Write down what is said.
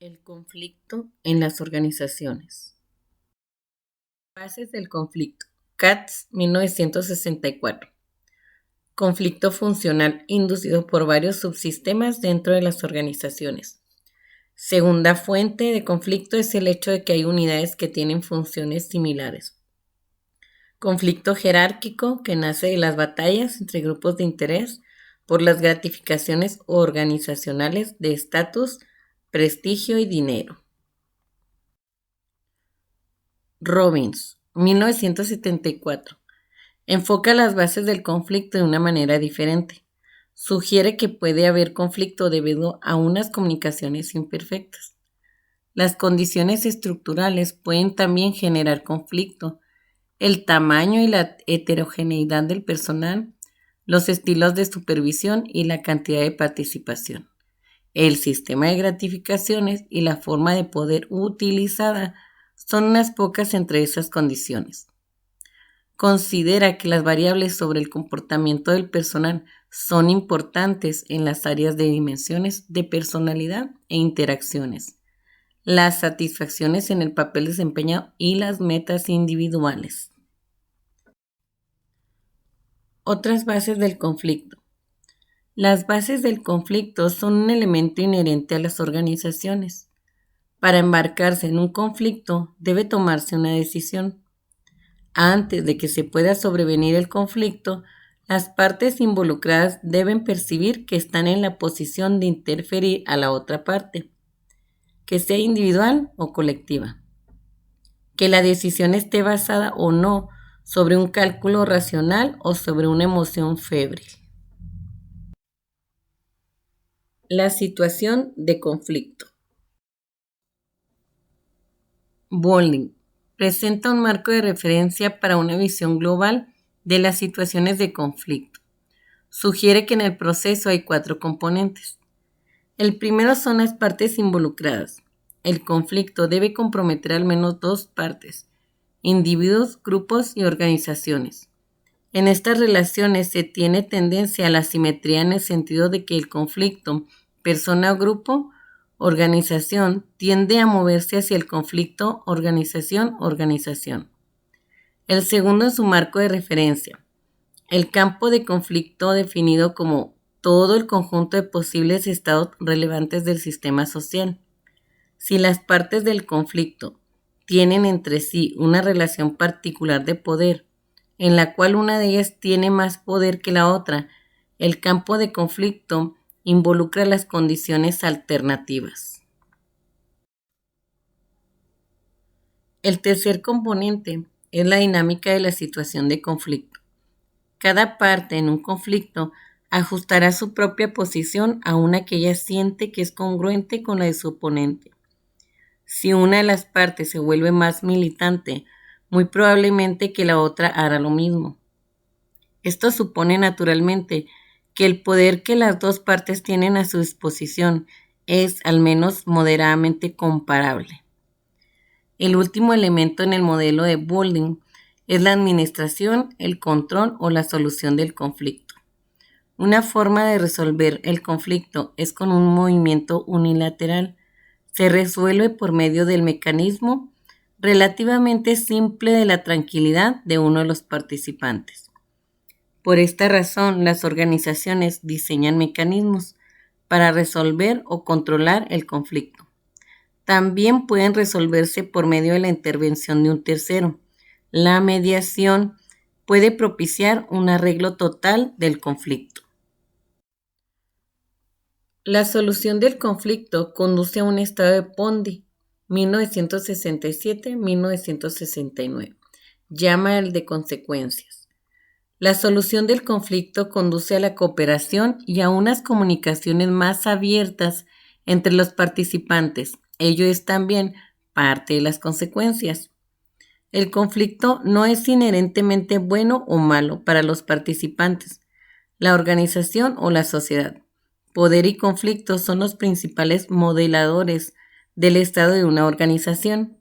El conflicto en las organizaciones. Bases del conflicto. Katz, 1964. Conflicto funcional inducido por varios subsistemas dentro de las organizaciones. Segunda fuente de conflicto es el hecho de que hay unidades que tienen funciones similares. Conflicto jerárquico que nace de las batallas entre grupos de interés por las gratificaciones organizacionales de estatus, prestigio y dinero. Robbins, 1974. Enfoca las bases del conflicto de una manera diferente. Sugiere que puede haber conflicto debido a unas comunicaciones imperfectas. Las condiciones estructurales pueden también generar conflicto. El tamaño y la heterogeneidad del personal, los estilos de supervisión y la cantidad de participación. El sistema de gratificaciones y la forma de poder utilizada son unas pocas entre esas condiciones. Considera que las variables sobre el comportamiento del personal son importantes en las áreas de dimensiones de personalidad e interacciones, las satisfacciones en el papel desempeñado y las metas individuales. Otras bases del conflicto. Las bases del conflicto son un elemento inherente a las organizaciones. Para embarcarse en un conflicto debe tomarse una decisión. Antes de que se pueda sobrevenir el conflicto, las partes involucradas deben percibir que están en la posición de interferir a la otra parte, que sea individual o colectiva. Que la decisión esté basada o no sobre un cálculo racional o sobre una emoción febril. La situación de conflicto. Bowling presenta un marco de referencia para una visión global de las situaciones de conflicto. Sugiere que en el proceso hay 4 componentes. El primero son las partes involucradas. El conflicto debe comprometer al menos 2 partes, individuos, grupos y organizaciones. En estas relaciones se tiene tendencia a la simetría en el sentido de que el conflicto, persona o grupo, organización, tiende a moverse hacia el conflicto, organización. El segundo es su marco de referencia. El campo de conflicto definido como todo el conjunto de posibles estados relevantes del sistema social. Si las partes del conflicto tienen entre sí una relación particular de poder, en la cual una de ellas tiene más poder que la otra, el campo de conflicto involucra las condiciones alternativas. El tercer componente es la dinámica de la situación de conflicto. Cada parte en un conflicto ajustará su propia posición a una que ella siente que es congruente con la de su oponente. Si una de las partes se vuelve más militante, muy probablemente que la otra hará lo mismo. Esto supone naturalmente que el poder que las 2 partes tienen a su disposición es al menos moderadamente comparable. El último elemento en el modelo de Bowling es la administración, el control o la solución del conflicto. Una forma de resolver el conflicto es con un movimiento unilateral. Se resuelve por medio del mecanismo relativamente simple de la tranquilidad de uno de los participantes. Por esta razón, las organizaciones diseñan mecanismos para resolver o controlar el conflicto. También pueden resolverse por medio de la intervención de un tercero. La mediación puede propiciar un arreglo total del conflicto. La solución del conflicto conduce a un estado de Pondy, 1967-1969. Llama el de consecuencias. La solución del conflicto conduce a la cooperación y a unas comunicaciones más abiertas entre los participantes. Ello es también parte de las consecuencias. El conflicto no es inherentemente bueno o malo para los participantes, la organización o la sociedad. Poder y conflicto son los principales modeladores del estado de una organización.